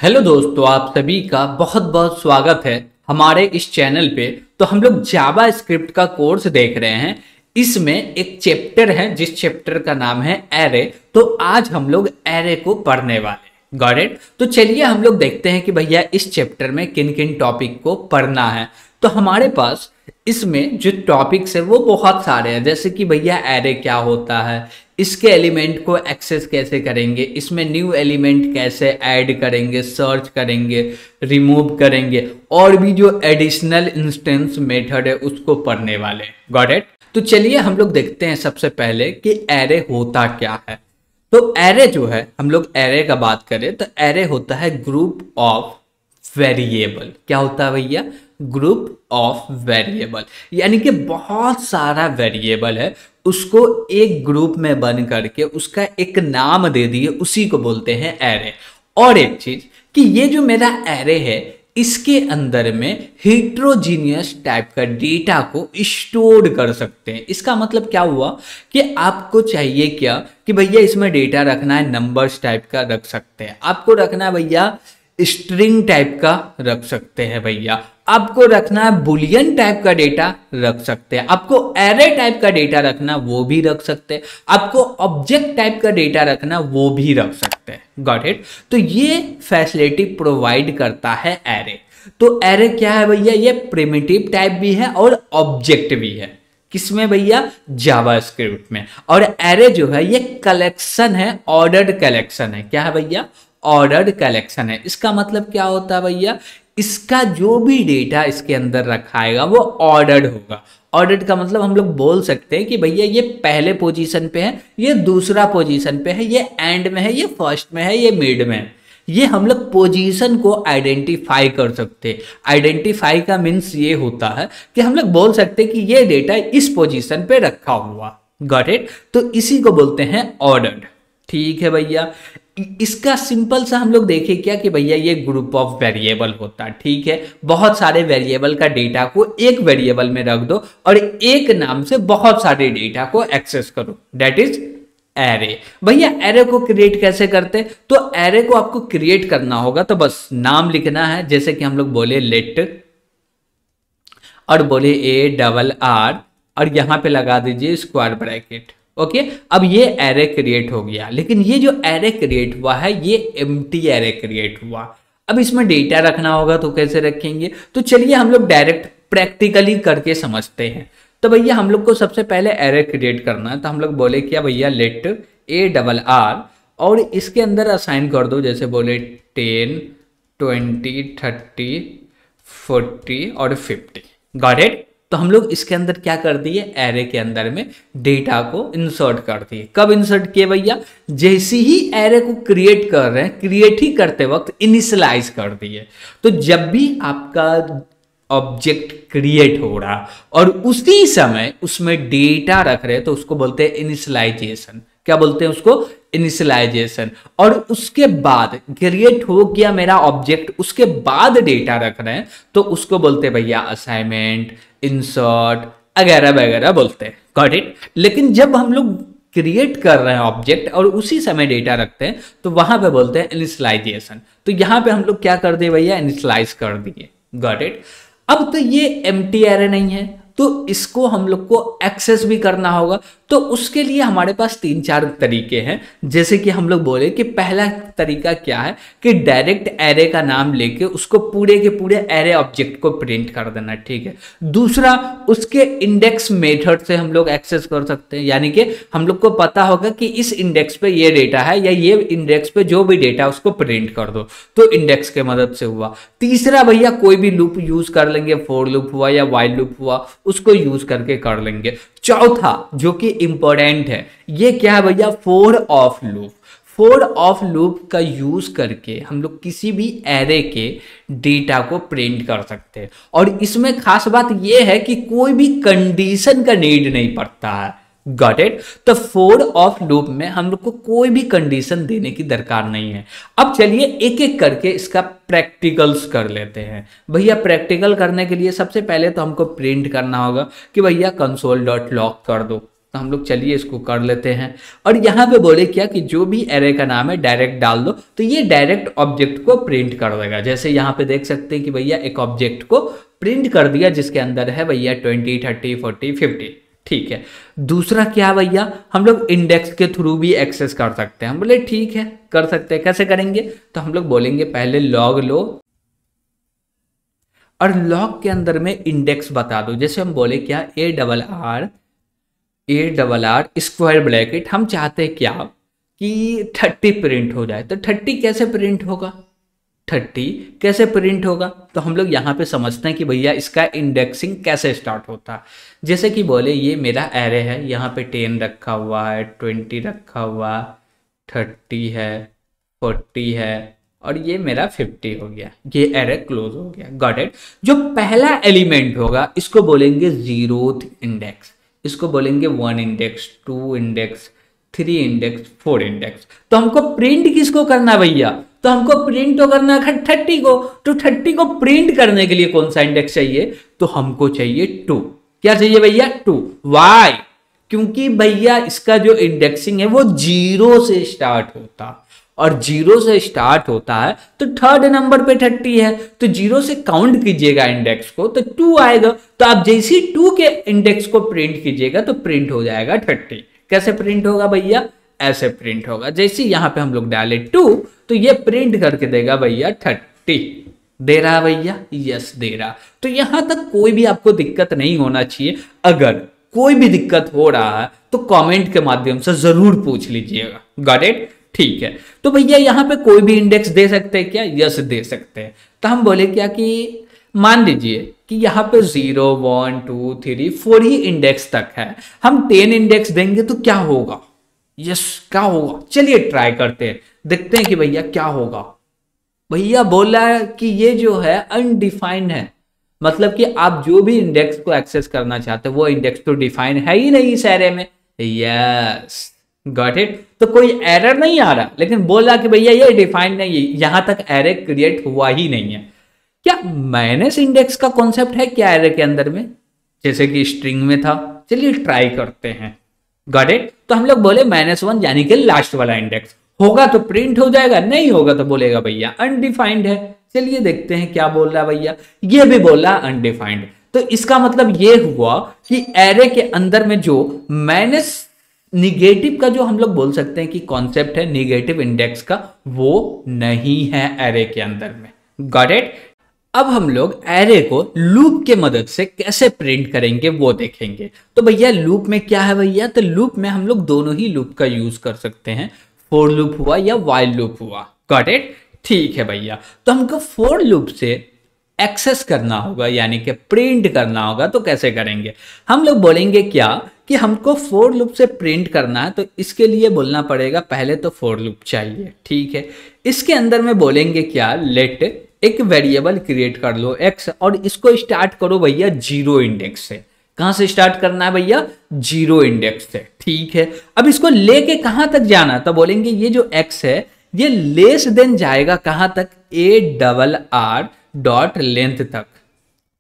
Hello दोस्तों, आप सभी का बहुत बहुत स्वागत है हमारे इस चैनल पे। तो हम लोग जावा स्क्रिप्ट का कोर्स देख रहे हैं। इसमें एक चैप्टर है जिस चैप्टर का नाम है एरे। तो आज हम लोग एरे को पढ़ने वाले। Got it. तो चलिए हम लोग देखते हैं कि भैया इस चैप्टर में किन किन टॉपिक को पढ़ना है। तो हमारे पास इसमें जो टॉपिक्स है वो बहुत सारे हैं, जैसे कि भैया एरे क्या होता है, इसके एलिमेंट को एक्सेस कैसे करेंगे, इसमें न्यू एलिमेंट कैसे ऐड करेंगे, सर्च करेंगे, रिमूव करेंगे, और भी जो एडिशनल इंस्टेंस मेथड है उसको पढ़ने वाले। Got it. तो चलिए हम लोग देखते हैं सबसे पहले कि एरे होता क्या है। तो एरे जो है, हम लोग एरे का बात करें तो एरे होता है ग्रुप ऑफ वेरिएबल। क्या होता है भैया? ग्रुप ऑफ वेरिएबल, यानी कि बहुत सारा वेरिएबल है, उसको एक ग्रुप में बन करके उसका एक नाम दे दिए, उसी को बोलते हैं एरे। और एक चीज कि ये जो मेरा एरे है इसके अंदर में हेट्रोजीनियस टाइप का डेटा को स्टोर कर सकते हैं। इसका मतलब क्या हुआ कि आपको चाहिए क्या कि भैया इसमें डेटा रखना है, नंबर्स टाइप का रख सकते हैं, आपको रखना है भैया स्ट्रिंग टाइप का रख सकते हैं, भैया आपको रखना है बुलियन टाइप का डेटा रख सकते हैं, आपको एरे टाइप का डेटा रखना वो भी रख सकते हैं, आपको ऑब्जेक्ट टाइप का डेटा रखना वो भी रख सकते हैं। Got it. तो ये फैसिलिटी प्रोवाइड करता है एरे। तो एरे क्या है भैया? ये प्रिमिटिव टाइप भी है और ऑब्जेक्ट भी है। किसमें भैया? जावा स्क्रिप्ट में। और एरे जो है ये कलेक्शन है, ऑर्डर्ड कलेक्शन है। क्या है भैया? ऑर्डर्ड कलेक्शन है। इसका मतलब क्या होता है भैया? इसका जो भी डेटा इसके अंदर रखाएगा वो ऑर्डर्ड होगा। ऑर्डर्ड का मतलब हम लोग बोल सकते हैं कि भैया ये पहले पोजीशन पे है, ये दूसरा पोजीशन पे है, ये एंड में है, ये फर्स्ट में है, ये मिड में है। ये हम लोग पोजीशन को आइडेंटिफाई कर सकते हैं। आइडेंटिफाई का मीन्स ये होता है कि हम लोग बोल सकते हैं कि ये डेटा इस पोजीशन पे रखा हुआ। Got it. तो इसी को बोलते हैं ऑर्डर्ड। ठीक है भैया। इसका सिंपल सा हम लोग देखें क्या कि भैया ये ग्रुप ऑफ वेरिएबल होता है। ठीक है, बहुत सारे वेरिएबल का डेटा को एक वेरिएबल में रख दो और एक नाम से बहुत सारे डेटा को एक्सेस करो, दैट इज एरे। भैया एरे को क्रिएट कैसे करते? तो एरे को आपको क्रिएट करना होगा तो बस नाम लिखना है, जैसे कि हम लोग बोले लेट और बोले ARR और यहां पे लगा दीजिए स्क्वायर ब्रैकेट। ओके। अब ये एरे क्रिएट हो गया, लेकिन ये जो एरे क्रिएट हुआ है ये एम्प्टी एरे क्रिएट हुआ। अब इसमें डेटा रखना होगा तो कैसे रखेंगे? तो चलिए हम लोग डायरेक्ट प्रैक्टिकली करके समझते हैं। तो भैया हम लोग को सबसे पहले एरे क्रिएट करना है, तो हम लोग बोले क्या भैया लेट ARR और इसके अंदर असाइन कर दो, जैसे बोले 10 20 30 40 और 50। Got it. तो हम लोग इसके अंदर क्या कर दिए? एरे के अंदर में डेटा को इंसर्ट कर दिए। कब इंसर्ट किए भैया? जैसे ही एरे को क्रिएट कर रहे हैं, क्रिएट ही करते वक्त इनिशियलाइज कर दिए। तो जब भी आपका ऑब्जेक्ट क्रिएट हो रहा और उसी समय उसमें डेटा रख रहे हैं तो उसको बोलते हैं इनिशियलाइजेशन। क्या बोलते हैं उसको? इनिशियलाइजेशन। और उसके बाद क्रिएट हो गया मेरा ऑब्जेक्ट, उसके बाद डेटा रख रहे हैं तो उसको बोलते हैं भैया असाइनमेंट, इंसर्ट वगैरह वगैरह बोलते हैं। Got it. लेकिन जब हम लोग क्रिएट कर रहे हैं ऑब्जेक्ट और उसी समय डेटा रखते हैं तो वहां पे बोलते हैं इनिशियलाइजेशन। तो यहां पे हम लोग क्या कर दिए भैया? इनिशियलाइज कर दिए। Got it. अब तो ये एम्प्टी एरे नहीं है, तो इसको हम लोग को एक्सेस भी करना होगा। तो उसके लिए हमारे पास 3-4 तरीके हैं। जैसे कि हम लोग बोले कि पहला तरीका क्या है कि डायरेक्ट एरे का नाम लेके उसको पूरे के पूरे एरे ऑब्जेक्ट को प्रिंट कर देना। ठीक है। दूसरा, उसके इंडेक्स मेथड से हम लोग एक्सेस कर सकते हैं, यानी कि हम लोग को पता होगा कि इस इंडेक्स पे ये डेटा है या ये इंडेक्स पे जो भी डेटा उसको प्रिंट कर दो, तो इंडेक्स के मदद से हुआ। तीसरा भैया कोई भी लूप यूज कर लेंगे, फॉर लूप हुआ या व्हाइल लूप हुआ, उसको यूज करके कर लेंगे। चौथा जो कि इंपॉर्टेंट है, ये क्या है भैया? Four of loop. Four of loop का यूज करके हम लोग किसी भी एरे के डेटा को प्रिंट कर सकते हैं। और इसमें खास बात यह है कि कोई भी कंडीशन का नीड नहीं पड़ता है। Got it. तो फोर ऑफ लूप में हम लोग को कोई भी कंडीशन देने की दरकार नहीं है। अब चलिए एक एक करके इसका प्रैक्टिकल्स कर लेते हैं। भैया प्रैक्टिकल करने के लिए सबसे पहले तो हमको प्रिंट करना होगा कि भैया कंसोल डॉट लॉग कर दो। तो हम लोग चलिए इसको कर लेते हैं। और यहाँ पे बोले क्या कि जो भी एरे का नाम है डायरेक्ट डाल दो, तो ये डायरेक्ट ऑब्जेक्ट को प्रिंट कर देगा। जैसे यहाँ पे देख सकते हैं कि भैया एक ऑब्जेक्ट को प्रिंट कर दिया जिसके अंदर है भैया 20, 30, 40, 50। ठीक है, दूसरा क्या भैया, हम लोग इंडेक्स के थ्रू भी एक्सेस कर सकते हैं। हम बोले ठीक है कर सकते हैं, कैसे करेंगे, तो हम लोग बोलेंगे पहले लॉग लो और लॉग के अंदर में इंडेक्स बता दो। जैसे हम बोले क्या A स्क्वायर ब्रैकेट, हम चाहते हैं क्या कि 30 प्रिंट हो जाए। तो 30 कैसे प्रिंट होगा, 30 कैसे प्रिंट होगा, तो हम लोग यहाँ पे समझते हैं कि भैया इसका इंडेक्सिंग कैसे स्टार्ट होता है। जैसे कि बोले ये मेरा एरे है, यहाँ पे 10 रखा हुआ है, 20 रखा हुआ, 30 है, 40 है और ये मेरा 50 हो गया, ये एरे क्लोज हो गया। Got it. जो पहला एलिमेंट होगा इसको बोलेंगे 0th इंडेक्स, इसको बोलेंगे 1 इंडेक्स, 2 इंडेक्स, 3 इंडेक्स, 4 इंडेक्स। तो हमको प्रिंट किसको करना है भैया, तो हमको प्रिंट तो करना है 30 को। तो 30 को प्रिंट करने के लिए कौन सा इंडेक्स चाहिए, तो हमको चाहिए 2। क्या चाहिए भैया, 2। वाई, क्योंकि भैया इसका जो इंडेक्सिंग है वो 0 से स्टार्ट होता, और 0 से स्टार्ट होता है तो थर्ड नंबर पे 30 है, तो 0 से काउंट कीजिएगा इंडेक्स को तो 2 आएगा। तो आप जैसे 2 के इंडेक्स को प्रिंट कीजिएगा तो प्रिंट हो जाएगा 30। कैसे प्रिंट होगा भैया, ऐसे प्रिंट होगा। जैसे यहां पे हम लोग डाले 2 तो ये प्रिंट करके देगा भैया 30। दे रहा भैया, यस दे रहा। तो यहां तक कोई भी आपको दिक्कत नहीं होना चाहिए। अगर कोई भी दिक्कत हो रहा है तो कमेंट के माध्यम से जरूर पूछ लीजिएगा। गॉट इट, ठीक है। तो भैया यहाँ पे कोई भी इंडेक्स दे सकते हैं क्या, यस दे सकते हैं। तो हम बोले क्या कि मान लीजिए कि यहाँ पे 0, 1, 2, 3, 4 ही इंडेक्स तक है, हम 10 इंडेक्स देंगे तो क्या होगा, यस क्या होगा, चलिए ट्राई करते हैं, देखते हैं कि भैया क्या होगा। भैया बोला है कि ये जो है अनडिफाइंड है, मतलब कि आप जो भी इंडेक्स को एक्सेस करना चाहते हैं वो इंडेक्स तो डिफाइन है ही नहीं इस एरे में। Yes got it. तो कोई एरर नहीं आ रहा, लेकिन बोला कि भैया ये डिफाइंड नहीं है, यहां तक एरे क्रिएट हुआ ही नहीं है। क्या माइनस इंडेक्स का कॉन्सेप्ट है क्या एरे के अंदर में, जैसे कि स्ट्रिंग में था, चलिए ट्राई करते हैं। Got it. तो हम लोग बोले -1 यानी कि लास्ट वाला इंडेक्स होगा तो प्रिंट हो जाएगा, नहीं होगा तो बोलेगा भैया अनडिफाइंड है। चलिए देखते हैं क्या बोल रहा है भैया, ये भी बोला अनडिफाइंड। तो इसका मतलब ये हुआ कि एरे के अंदर में जो माइनस निगेटिव का जो हम लोग बोल सकते हैं कि कॉन्सेप्ट है निगेटिव इंडेक्स का, वो नहीं है एरे के अंदर में। Got it. अब हम लोग एरे को लूप के मदद से कैसे प्रिंट करेंगे वो देखेंगे। तो भैया लूप में क्या है भैया, तो लूप में हम लोग दोनों ही लूप का यूज कर सकते हैं, फॉर लूप हुआ या व्हाइल लूप हुआ। गॉट इट, ठीक है भैया। तो हमको फॉर लूप से एक्सेस करना होगा यानी कि प्रिंट करना होगा, तो कैसे करेंगे, हम लोग बोलेंगे क्या कि हमको फॉर लूप से प्रिंट करना है, तो इसके लिए बोलना पड़ेगा पहले तो फॉर लूप चाहिए। ठीक है, इसके अंदर में बोलेंगे क्या, लेट एक वेरिएबल क्रिएट कर लो x और इसको स्टार्ट करो भैया 0 इंडेक्स से। कहां से स्टार्ट करना है भैया, 0 इंडेक्स से। ठीक है, अब इसको लेके कहां तक जाना, तो बोलेंगे ये जो x है ये लेस देन जाएगा कहां तक, ARR डॉट लेंथ तक।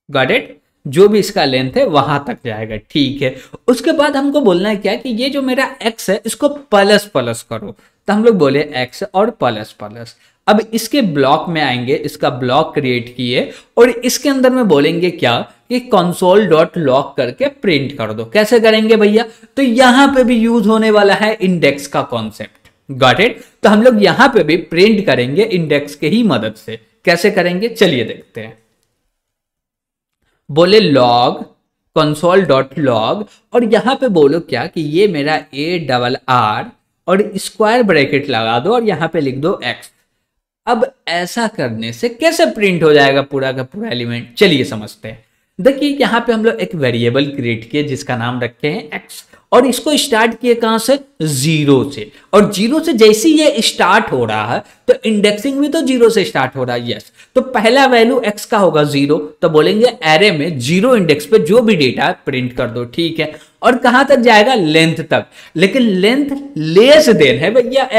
गॉट इट, जो भी इसका लेंथ है वहां तक जाएगा। ठीक है, उसके बाद हमको बोलना है क्या कि ये जो मेरा x है इसको प्लस प्लस करो, तो हम लोग बोले x और प्लस प्लस। अब इसके ब्लॉक में आएंगे, इसका ब्लॉक क्रिएट किए और इसके अंदर में बोलेंगे क्या कि console डॉट लॉग करके प्रिंट कर दो। कैसे करेंगे भैया, तो यहां पे भी यूज होने वाला है इंडेक्स का कॉन्सेप्ट। Got it. तो हम लोग यहां पे भी प्रिंट करेंगे इंडेक्स के ही मदद से। कैसे करेंगे चलिए देखते हैं। बोले लॉग console डॉट लॉग और यहां पे बोलो क्या कि ये मेरा ARR और स्क्वायर ब्रैकेट लगा दो और यहां पे लिख दो x। अब ऐसा करने से कैसे प्रिंट हो जाएगा पूरा का पूरा एलिमेंट, चलिए समझते हैं। देखिए यहाँ पे हम लोग एक वेरिएबल क्रिएट किए जिसका नाम रखे हैं x और इसको स्टार्ट किए कहां से, 0 से। और 0 से जैसे ये स्टार्ट हो रहा है तो इंडेक्सिंग भी तो 0 से स्टार्ट हो रहा है। यस, तो पहला वैल्यू x का होगा 0, तो बोलेंगे एरे में 0 इंडेक्स पे जो भी डेटा है प्रिंट कर दो। ठीक है, और कहां तक जाएगा, लेंथ तक, लेकिन लेंथ लेस देन है भैया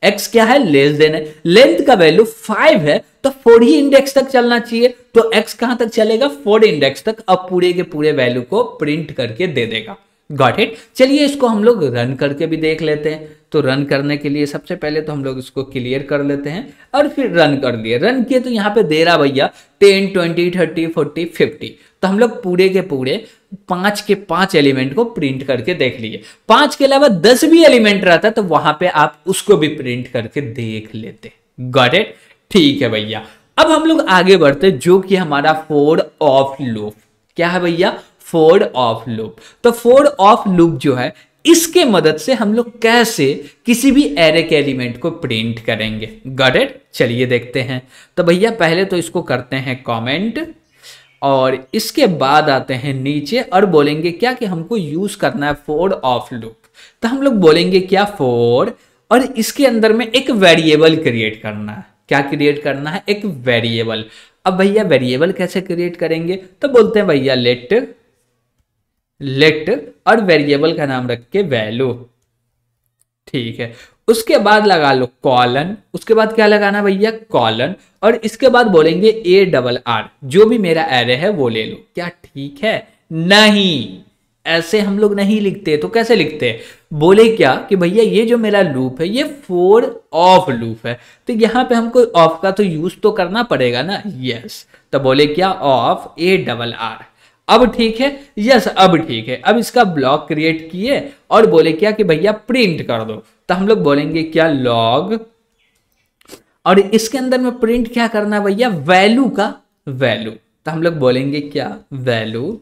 x क्या है, लेस देन है। लेंथ का वैल्यू 5 है तो 4 ही इंडेक्स तक चलना चाहिए, तो x कहां तक चलेगा, 4 इंडेक्स तक। अब पूरे के पूरे वैल्यू को प्रिंट करके दे देगा। Got it. चलिए इसको हम लोग रन करके भी देख लेते हैं। तो रन करने के लिए सबसे पहले तो हम लोग इसको क्लियर कर लेते हैं और फिर रन कर लिए। रन किए तो यहाँ पे दे रहा भैया 10, 20, 30, 40, 50। तो हम लोग पूरे के पूरे 5 के 5 एलिमेंट को प्रिंट करके देख लिए। 5 के अलावा 10 भी एलिमेंट रहता तो वहां पे आप उसको भी प्रिंट करके देख लेते। गॉट इट, ठीक है भैया। अब हम लोग आगे बढ़ते जो कि हमारा फोर ऑफ लूप। क्या है भैया? Four of loop. तो फोर ऑफ लूप जो है इसके मदद से हम लोग कैसे किसी भी एरे के एलिमेंट को प्रिंट करेंगे। गॉट इट, चलिए देखते हैं। तो भैया पहले तो इसको करते हैं कमेंट और इसके बाद आते हैं नीचे और बोलेंगे क्या कि हमको यूज करना है फोर ऑफ लूप। तो हम लोग बोलेंगे क्या? फोर, और इसके अंदर में एक वेरिएबल क्रिएट करना है। क्या क्रिएट करना है? एक वेरिएबल। अब भैया वेरिएबल कैसे क्रिएट करेंगे? तो बोलते हैं भैया लेट और वेरिएबल का नाम रख के वैल्यू, ठीक है। उसके बाद लगा लो कॉलन। उसके बाद क्या लगाना भैया? कॉलन। और इसके बाद बोलेंगे ARR, जो भी मेरा एरे है वो ले लो। क्या ठीक है? नहीं, ऐसे हम लोग नहीं लिखते। तो कैसे लिखते हैं? बोले क्या कि भैया ये जो मेरा लूप है ये फोर ऑफ लूप है, तो यहां पे हमको ऑफ का तो यूज तो करना पड़ेगा ना। यस, तो बोले क्या? Of ARR। अब ठीक है? यस, अब ठीक है। अब इसका ब्लॉक क्रिएट किए और बोले क्या कि भैया प्रिंट कर दो। तो हम लोग बोलेंगे क्या? लॉग, और इसके अंदर में प्रिंट क्या करना भैया? वैल्यू का वैल्यू। तो हम लोग बोलेंगे क्या? वैल्यू।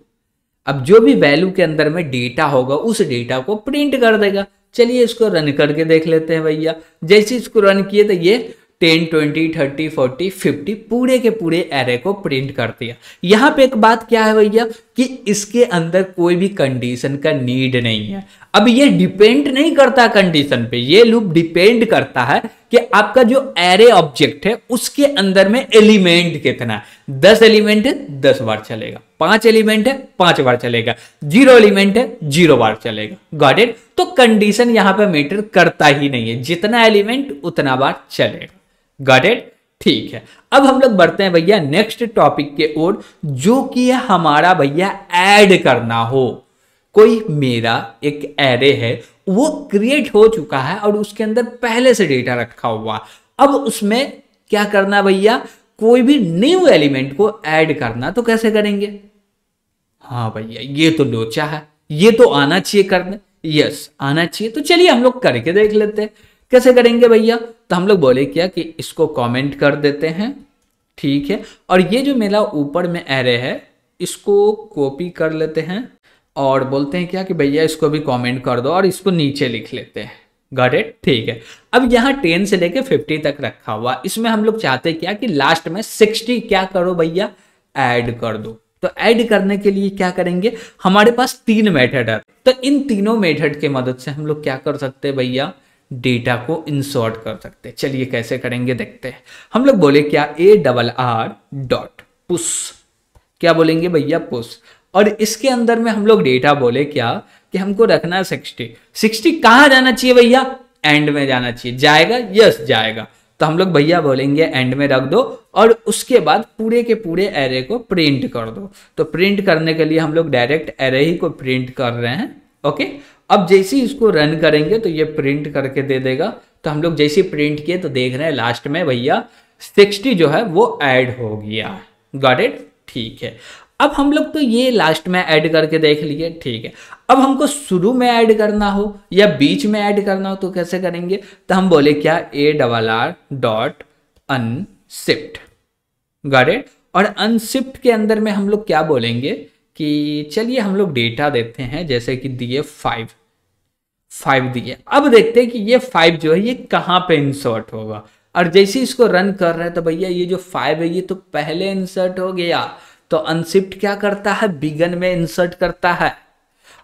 अब जो भी वैल्यू के अंदर में डेटा होगा उस डेटा को प्रिंट कर देगा। चलिए इसको रन करके देख लेते हैं भैया। जैसे इसको रन किए तो ये 10, 20, 30, 40, 50 पूरे के पूरे एरे को प्रिंट कर दिया। यहाँ पे एक बात क्या है भैया कि इसके अंदर कोई भी कंडीशन का नीड नहीं है। अब ये डिपेंड नहीं करता कंडीशन पे, ये लूप डिपेंड करता है कि आपका जो एरे ऑब्जेक्ट है उसके अंदर में एलिमेंट कितना है। 10 एलिमेंट है 10 बार चलेगा, 5 एलिमेंट है 5 बार चलेगा, 0 एलिमेंट है 0 बार चलेगा। Got it. तो कंडीशन यहां पे मैटर करता ही नहीं है, जितना एलिमेंट उतना बार चलेगा। गॉट इट, ठीक है। अब हम लोग बढ़ते हैं भैया नेक्स्ट टॉपिक के ओर, जो कि हमारा भैया ऐड करना हो। कोई मेरा एक एरे है वो क्रिएट हो चुका है और उसके अंदर पहले से डेटा रखा हुआ, अब उसमें क्या करना भैया? कोई भी न्यू एलिमेंट को ऐड करना। तो कैसे करेंगे? हाँ भैया ये तो लोचा है, ये तो आना चाहिए करने। यस, आना चाहिए। तो चलिए हम लोग करके देख लेते हैं कैसे करेंगे भैया। तो हम लोग बोले क्या कि इसको कमेंट कर देते हैं, ठीक है। और ये जो मेरा ऊपर में एरे है इसको कॉपी कर लेते हैं और बोलते हैं क्या कि भैया इसको भी कमेंट कर दो और इसको नीचे लिख लेते हैं। गॉट इट, ठीक है। अब यहाँ 10 से लेके 50 तक रखा हुआ, इसमें हम लोग चाहते क्या कि लास्ट में 60 क्या करो भैया? ऐड कर दो। तो ऐड करने के लिए क्या करेंगे? हमारे पास 3 मेथड है, तो इन तीनों मेथड के मदद से हम लोग क्या कर सकते हैं भैया? डेटा को इंसर्ट कर सकते हैं। चलिए कैसे करेंगे देखते हैं। हम लोग बोले क्या? ARR dot push. क्या बोलेंगे भैया? पुश। और इसके अंदर में हम लोग डेटा बोले क्या कि हमको रखना है 60। 60 कहाँ जाना चाहिए भैया? एंड में जाना चाहिए। जाएगा? यस जाएगा। तो हम लोग भैया बोलेंगे एंड में रख दो और उसके बाद पूरे के पूरे एरे को प्रिंट कर दो। तो प्रिंट करने के लिए हम लोग डायरेक्ट एरे ही को प्रिंट कर रहे हैं। ओके, अब जैसे ही इसको रन करेंगे तो ये प्रिंट करके दे देगा। तो हम लोग जैसे प्रिंट किए तो देख रहे हैं लास्ट में भैया 60 जो है वो ऐड हो गया। गॉट इट, ठीक है। अब हम लोग तो ये लास्ट में ऐड करके देख लिए, ठीक है। अब हमको शुरू में ऐड करना हो या बीच में ऐड करना हो तो कैसे करेंगे? तो हम बोले क्या? ARR dot unshift. Got it. और अनशिफ्ट के अंदर में हम लोग क्या बोलेंगे कि चलिए हम लोग डेटा देते हैं, जैसे कि दिए 5 दिए। अब देखते हैं कि ये 5 जो है ये कहाँ पे इंसर्ट होगा। और जैसे इसको रन कर रहे हैं तो भैया ये जो 5 है ये तो पहले इंसर्ट हो गया। तो अनशिफ्ट क्या करता है? बिगन में इंसर्ट करता है।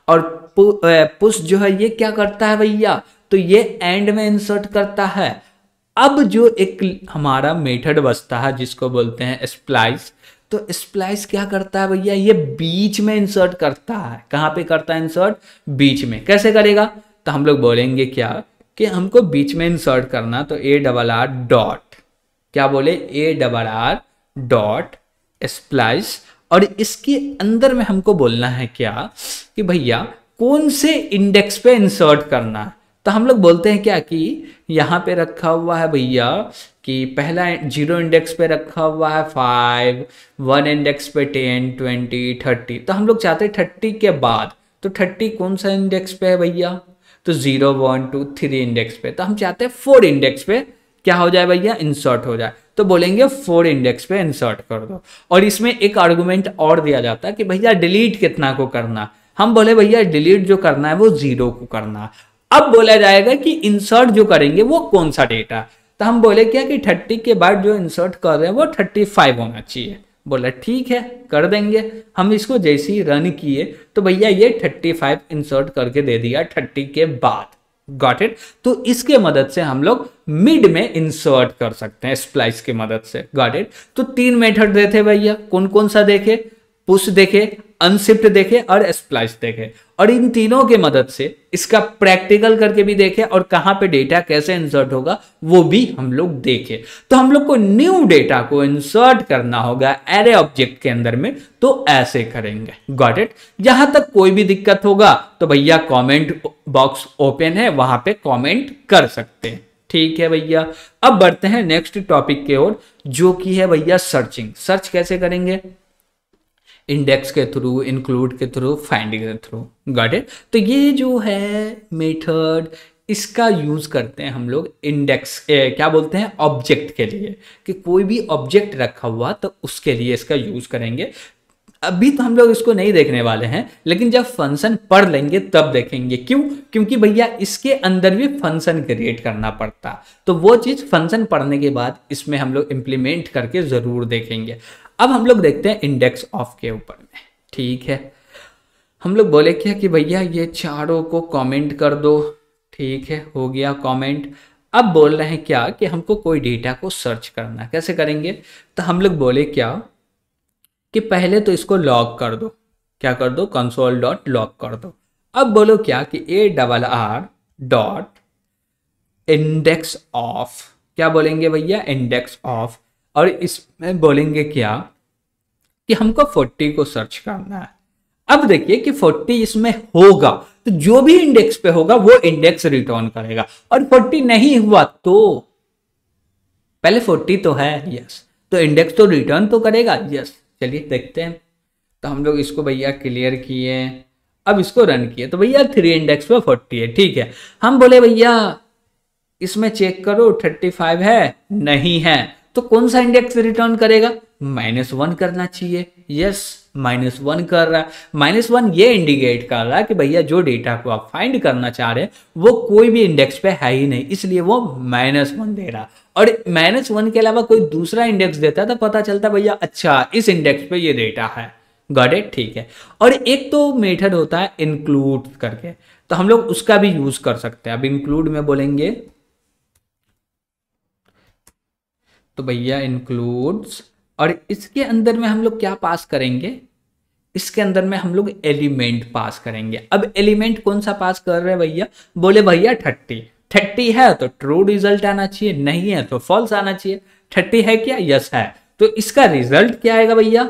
और पुश जो है ये क्या करता है भैया? तो ये एंड में इंसर्ट करता है। अब जो एक हमारा मेथड बचता है जिसको बोलते हैं स्प्लाइस, तो स्प्लाइस क्या करता है भैया? ये बीच में इंसर्ट करता है। कहाँ पे करता है इंसर्ट? बीच में। कैसे करेगा? तो हम लोग बोलेंगे क्या कि हमको बीच में इंसर्ट करना, तो ARR डॉट क्या बोले? ARR dot splice. और इसके अंदर में हमको बोलना है क्या कि भैया कौन से इंडेक्स पे इंसर्ट करना है। तो हम लोग बोलते हैं क्या कि यहाँ पे रखा हुआ है भैया कि पहला 0 इंडेक्स पे रखा हुआ है 5, 1 इंडेक्स पे 10, 20, 30। तो हम लोग चाहते हैं 30 के बाद, तो 30 कौन सा इंडेक्स पे है भैया, तो 0, 1, 2, 3 इंडेक्स पे। तो हम चाहते हैं 4 इंडेक्स पे क्या हो जाए भैया, इंसर्ट हो जाए। तो बोलेंगे 4 इंडेक्स पे इंसर्ट कर दो। और इसमें एक आर्गुमेंट और दिया जाता है कि भैया डिलीट कितना को करना। हम बोले भैया डिलीट जो करना है वो 0 को करना। अब बोला जाएगा कि इंसर्ट जो करेंगे वो कौन सा डेटा। तो हम बोले क्या कि 30 के बाद जो इंसर्ट कर रहे हैं वो 35 होना चाहिए। बोला ठीक है कर देंगे। हम इसको जैसे ही रन किए तो भैया ये 35 इंसर्ट करके दे दिया 30 के बाद। Got it. तो इसके मदद से हम लोग मिड में इंसर्ट कर सकते हैं स्प्लाइस की मदद से। Got it. तो 3 मेथड देखे भैया, कौन कौन सा देखे, पुश देखे, अनशिफ्ट देखे और स्प्लाइस देखे। और इन तीनों के मदद से इसका प्रैक्टिकल करके भी देखे और कहां पे डेटा कैसे इंसर्ट होगा वो भी हम लोग देखे। तो हम लोग को न्यू डेटा को इंसर्ट करना होगा एरे ऑब्जेक्ट के अंदर में, तो ऐसे करेंगे। Got it. जहां तक कोई भी दिक्कत होगा तो भैया कमेंट बॉक्स ओपन है, वहां पे कमेंट कर सकते हैं। ठीक है भैया। अब बढ़ते हैं नेक्स्ट टॉपिक की ओर, जो कि है भैया सर्चिंग। सर्च कैसे करेंगे, इंडेक्स के थ्रू, इंक्लूड के थ्रू, फाइंडिंग के थ्रू। Got it. तो ये जो है मेथड, इसका यूज करते हैं हम लोग इंडेक्स क्या बोलते हैं, ऑब्जेक्ट के लिए, कि कोई भी ऑब्जेक्ट रखा हुआ तो उसके लिए इसका यूज करेंगे। अभी तो हम लोग इसको नहीं देखने वाले हैं, लेकिन जब फंक्शन पढ़ लेंगे तब देखेंगे। क्यों, क्योंकि भैया इसके अंदर भी फंक्शन क्रिएट करना पड़ता, तो वो चीज फंक्शन पढ़ने के बाद इसमें हम लोग इंप्लीमेंट करके जरूर देखेंगे। अब हम लोग देखते हैं इंडेक्स ऑफ के ऊपर में। ठीक है। हम लोग बोले क्या कि भैया ये चारों को कमेंट कर दो। ठीक है, हो गया कमेंट। अब बोल रहे हैं क्या कि हमको कोई डेटा को सर्च करना है, कैसे करेंगे। तो हम लोग बोले क्या कि पहले तो इसको लॉग कर दो। क्या कर दो, console.log कर दो। अब बोलो क्या कि ARR डॉट इंडेक्स ऑफ, क्या बोलेंगे भैया, इंडेक्स ऑफ। और इसमें बोलेंगे क्या कि हमको 40 को सर्च करना है। अब देखिए कि 40 इसमें होगा तो जो भी इंडेक्स पे होगा वो इंडेक्स रिटर्न करेगा, और 40 नहीं हुआ तो पहले 40 तो है, यस, तो इंडेक्स तो रिटर्न तो करेगा, यस। चलिए देखते हैं। तो हम लोग इसको भैया क्लियर किए, अब इसको रन किए तो भैया 3 इंडेक्स पे 40 है। ठीक है। हम बोले भैया इसमें चेक करो 35 है, नहीं है, तो कौन सा इंडेक्स रिटर्न करेगा, -1 करना चाहिए। यस, -1 कर रहा है। -1 ये इंडिकेट कर रहा है कि भैया जो डेटा को आप फाइंड करना चाह रहे हैं वो कोई भी इंडेक्स पे है ही नहीं, इसलिए वो -1 दे रहा। और -1 के अलावा कोई दूसरा इंडेक्स देता तो पता चलता भैया अच्छा इस इंडेक्स पे ये डेटा है। Got it. ठीक है। और एक तो मेथड होता है इंक्लूड करके, तो हम लोग उसका भी यूज कर सकते हैं। अब इंक्लूड में बोलेंगे तो भैया इंक्लूड्स, और इसके अंदर में हम लोग क्या पास करेंगे, इसके अंदर में हम लोग एलिमेंट पास करेंगे। अब एलिमेंट कौन सा पास कर रहे हैं भैया, बोले भैया 30 है तो ट्रू रिजल्ट आना चाहिए, नहीं है तो फॉल्स आना चाहिए। 30 है क्या, यस है, तो इसका रिजल्ट क्या आएगा भैया,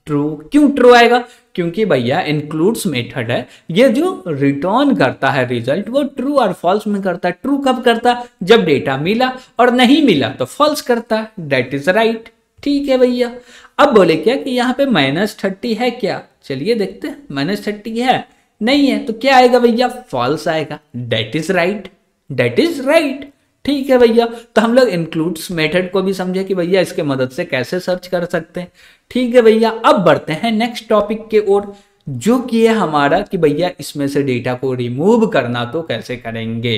ट्रू। क्यों ट्रू आएगा, क्योंकि भैया इंक्लूड्स मेथड है, ये जो रिटर्न करता है रिजल्ट वो ट्रू और फॉल्स में करता है। ट्रू कब करता, जब डेटा मिला, और नहीं मिला तो फॉल्स करता है। That is right. ठीक है भैया। अब बोले क्या कि यहाँ पे -30 है क्या, चलिए देखते हैं। -30 है, नहीं है, तो क्या आएगा भैया, फॉल्स आएगा। That is right, that is right. ठीक है भैया। तो हम लोग इंक्लूड्स मेथड को भी समझे कि भैया इसके मदद से कैसे सर्च कर सकते हैं। ठीक है भैया। अब बढ़ते हैं नेक्स्ट टॉपिक के ओर, जो कि है हमारा कि भैया इसमें से डेटा को रिमूव करना तो कैसे करेंगे।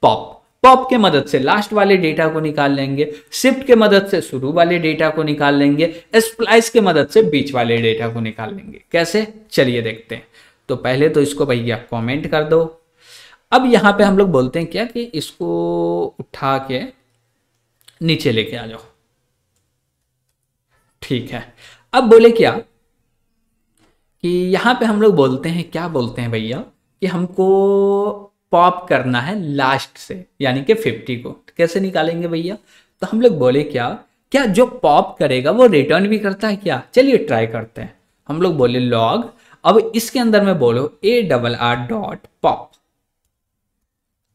पॉप के मदद से लास्ट वाले डेटा को निकाल लेंगे, शिफ्ट के मदद से शुरू वाले डेटा को निकाल लेंगे, स्प्लाइस के मदद से बीच वाले डेटा को निकाल लेंगे। कैसे, चलिए देखते हैं। तो पहले तो इसको भैया कमेंट कर दो। अब यहां पे हम लोग बोलते हैं क्या कि इसको उठा के नीचे लेके आ जाओ। ठीक है। अब बोले क्या कि यहां पे हम लोग बोलते हैं, क्या बोलते हैं भैया, कि हमको पॉप करना है लास्ट से, यानी कि 50 को। कैसे निकालेंगे भैया, तो हम लोग बोले क्या जो पॉप करेगा वो रिटर्न भी करता है क्या, चलिए ट्राई करते हैं। हम लोग बोले लॉग, अब इसके अंदर में बोलो ARR.pop।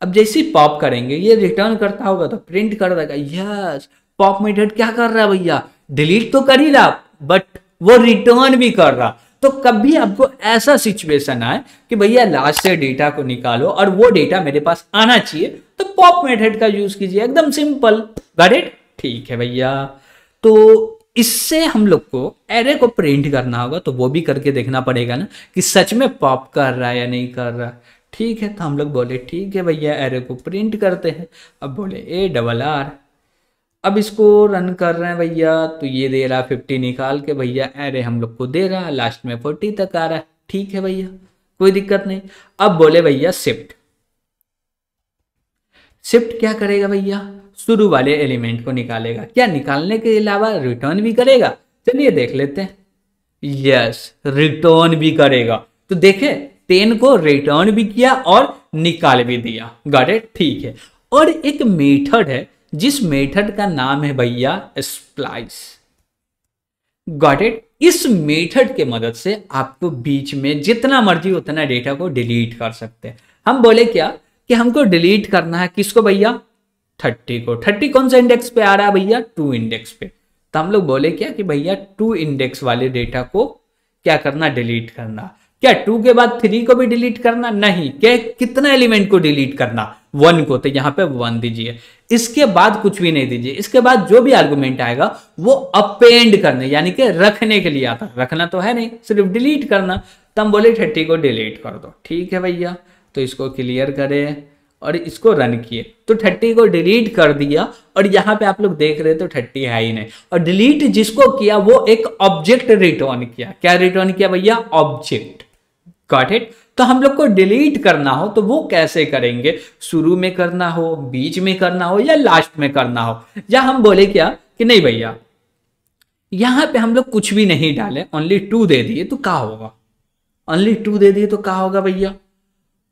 अब जैसे ही पॉप करेंगे ये रिटर्न करता होगा तो प्रिंट कर देगा। यस, पॉप मेथड क्या कर रहा है भैया, डिलीट तो कर ही रहा बट वो रिटर्न भी कर रहा। तो कभी आपको ऐसा सिचुएशन आए कि भैया लास्ट से डेटा को निकालो और वो डेटा मेरे पास आना चाहिए, तो पॉप मेथड का यूज कीजिए, एकदम सिंपल। Got it? ठीक है भैया। तो इससे हम लोग को एरे को प्रिंट करना होगा, तो वो भी करके देखना पड़ेगा ना कि सच में पॉप कर रहा है या नहीं कर रहा। ठीक है, तो हम लोग बोले ठीक है भैया एरे को प्रिंट करते हैं। अब बोले ARR, अब इसको रन कर रहे हैं भैया, तो ये दे रहा 50 निकाल के भैया एरे हम लोग को दे रहा, लास्ट में 40 तक आ रहा है। ठीक है भैया, कोई दिक्कत नहीं। अब बोले भैया शिफ्ट क्या करेगा भैया, शुरू वाले एलिमेंट को निकालेगा। क्या निकालने के अलावा रिटर्न भी करेगा? चलिए देख लेते हैं। यस, रिटर्न भी करेगा। तो देखे 10 को रिटर्न भी किया और निकाल भी दिया। Got it? ठीक है। और एक मेथड है जिस मेथड का नाम है भैया स्प्लाइस। Got it? इस मेथड के मदद से आपको बीच में जितना मर्जी उतना डेटा को डिलीट कर सकते हैं। हम बोले क्या कि हमको डिलीट करना है किसको भैया, 30 को। 30 कौन सा इंडेक्स पे आ रहा है भैया, 2 इंडेक्स पे। तो हम लोग बोले क्या कि भैया 2 इंडेक्स वाले डेटा को क्या करना, डिलीट करना। क्या 2 के बाद 3 को भी डिलीट करना? नहीं। क्या कितना एलिमेंट को डिलीट करना, 1 को, तो यहां पे 1 दीजिए। इसके बाद कुछ भी नहीं दीजिए। इसके बाद जो भी आर्गुमेंट आएगा वो अपेंड करने यानी कि रखने के लिए आता, रखना तो है नहीं, सिर्फ डिलीट करना। तो हम बोले 30 को डिलीट कर दो। ठीक है भैया, तो इसको क्लियर करें और इसको रन किए तो 30 को डिलीट कर दिया। और यहाँ पे आप लोग देख रहे तो 30 है ही नहीं। और डिलीट जिसको किया वो एक ऑब्जेक्ट रिटर्न किया। क्या रिटर्न किया भैया, ऑब्जेक्ट। Got it? तो हम लोग को डिलीट करना हो तो वो कैसे करेंगे, शुरू में करना हो, बीच में करना हो या लास्ट में करना हो। या हम बोले क्या कि नहीं भैया यहां पे हम लोग कुछ भी नहीं डाले, ओनली 2 दे दिए तो क्या होगा, ओनली 2 दे दिए तो क्या होगा भैया।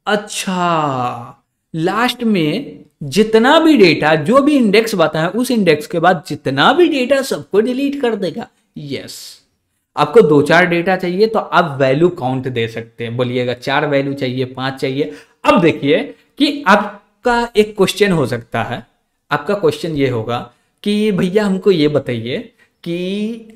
अच्छा, लास्ट में जितना भी डेटा, जो भी इंडेक्स बताया उस इंडेक्स के बाद जितना भी डेटा सबको डिलीट कर देगा। यस, आपको 2-4 डेटा चाहिए तो आप वैल्यू काउंट दे सकते हैं। बोलिएगा 4 वैल्यू चाहिए, 5 चाहिए। अब देखिए कि आपका एक क्वेश्चन हो सकता है, आपका क्वेश्चन ये होगा कि भैया हमको ये बताइए कि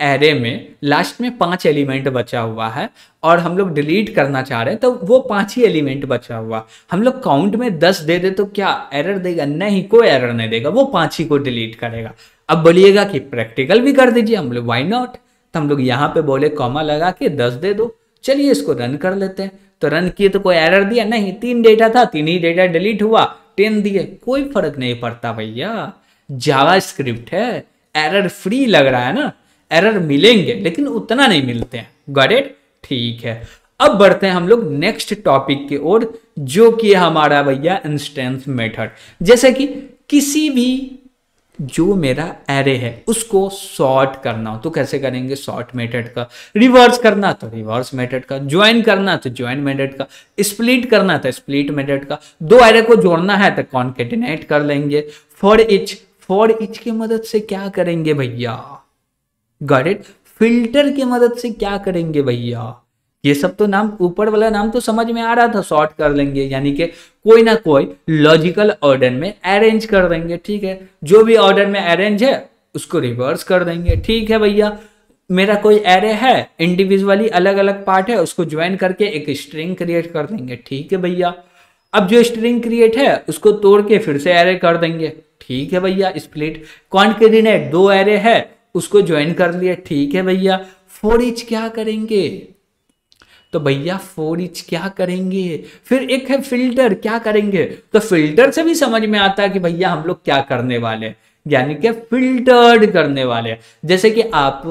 एरे में लास्ट में 5 एलिमेंट बचा हुआ है और हम लोग डिलीट करना चाह रहे हैं, तो वो 5 ही एलिमेंट बचा हुआ, हम लोग काउंट में 10 दे दे तो क्या एरर देगा? नहीं, कोई एरर नहीं देगा, वो 5 ही को डिलीट करेगा। अब बोलिएगा कि प्रैक्टिकल भी कर दीजिए। हम लोग व्हाई नॉट, तो हम लोग यहाँ पे बोले कॉमा लगा के 10 दे दो। चलिए इसको रन कर लेते हैं। तो रन किए तो कोई एरर दिया? नहीं, 3 डेटा था, 3 ही डेटा डिलीट हुआ, 10 दिए, कोई फर्क नहीं पड़ता भैया। जावा स्क्रिप्ट है, एरर फ्री लग रहा है ना, एरर मिलेंगे लेकिन उतना नहीं मिलते हैं। Got it? ठीक है। अब बढ़ते हैं हम लोग नेक्स्ट टॉपिक की ओर, जो कि हमारा भैया इंस्टेंस मेथड। जैसे कि किसी भी जो मेरा एरे है उसको सॉर्ट करना हो तो कैसे करेंगे, सॉर्ट मेथड का। रिवर्स करना तो रिवर्स मेथड का, ज्वाइन करना तो ज्वाइन मेथड का, स्प्लिट करना तो स्प्लिट मेथड का, 2 एरे को जोड़ना है तो कॉन्केटिनेट कर लेंगे। फॉर ईच की मदद से क्या करेंगे भैया, गॉट इट? फिल्टर की मदद से क्या करेंगे भैया, ये सब तो नाम, ऊपर वाला नाम तो समझ में आ रहा था, सॉर्ट कर लेंगे यानी कि कोई ना कोई लॉजिकल ऑर्डर में अरेंज कर देंगे। ठीक है, जो भी ऑर्डर में अरेंज है उसको रिवर्स कर देंगे। ठीक है भैया, मेरा कोई एरे है, इंडिविजुअली अलग अलग पार्ट है, उसको ज्वाइन करके एक स्ट्रिंग क्रिएट कर देंगे। ठीक है भैया, अब जो स्ट्रिंग क्रिएट है उसको तोड़ के फिर से एरे कर देंगे। ठीक है भैया, स्प्लिट। कॉन्केटिनेट, 2 एरे है उसको ज्वाइन कर लिया। ठीक है भैया, फॉर ईच क्या करेंगे, तो भैया फॉर ईच क्या करेंगे। फिर एक है फिल्टर, क्या करेंगे, तो फिल्टर से भी समझ में आता है कि भैया हम लोग क्या करने वाले, यानी कि फिल्टर्ड करने वाले। जैसे कि आप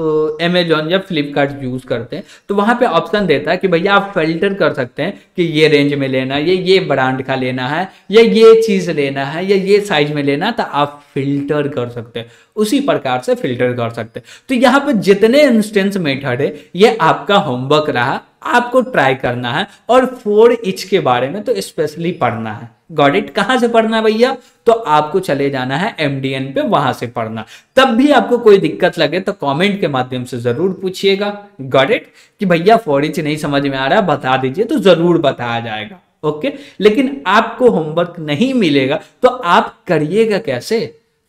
अमेजॉन या फ्लिपकार्ट यूज करते हैं तो वहां पे ऑप्शन देता है कि भैया आप फिल्टर कर सकते हैं कि ये रेंज में लेना है, ये ब्रांड का लेना है, या ये चीज लेना है, या ये साइज में लेना है, तो आप फिल्टर कर सकते हैं। उसी प्रकार से फिल्टर कर सकते हैं। तो यहाँ पे जितने इंस्टेंस मेथड है ये आपका होमवर्क रहा, आपको ट्राई करना है और फोर ईच के बारे में तो स्पेशली पढ़ना है। Got it? कहां से पढ़ना भैया? तो आपको चले जाना है MDN पे, वहां से पढ़ना। तब भी आपको कोई दिक्कत लगे तो कमेंट के माध्यम से जरूर पूछिएगा। Got it? कि भैया फोर ईच नहीं समझ में आ रहा बता दीजिए, तो जरूर बताया जाएगा। ओके, लेकिन आपको होमवर्क नहीं मिलेगा तो आप करिएगा कैसे?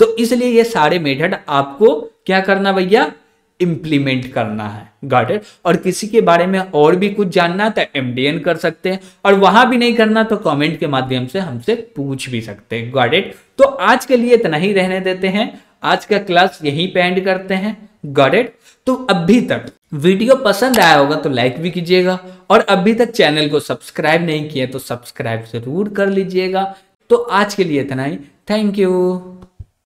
तो इसलिए ये सारे मेथड आपको क्या करना भैया? इंप्लीमेंट करना है। Got it? और किसी के बारे में और भी कुछ जानना है तो MDN कर सकते हैं, और वहां भी नहीं करना तो कमेंट के माध्यम से हमसे पूछ भी सकते हैं। Got it? तो आज के लिए इतना ही रहने देते हैं, आज का क्लास यहीं पे एंड करते हैं। Got it? तो अभी तक वीडियो पसंद आया होगा तो लाइक भी कीजिएगा, और अभी तक चैनल को सब्सक्राइब नहीं किए तो सब्सक्राइब जरूर कर लीजिएगा। तो आज के लिए इतना ही। Thank you.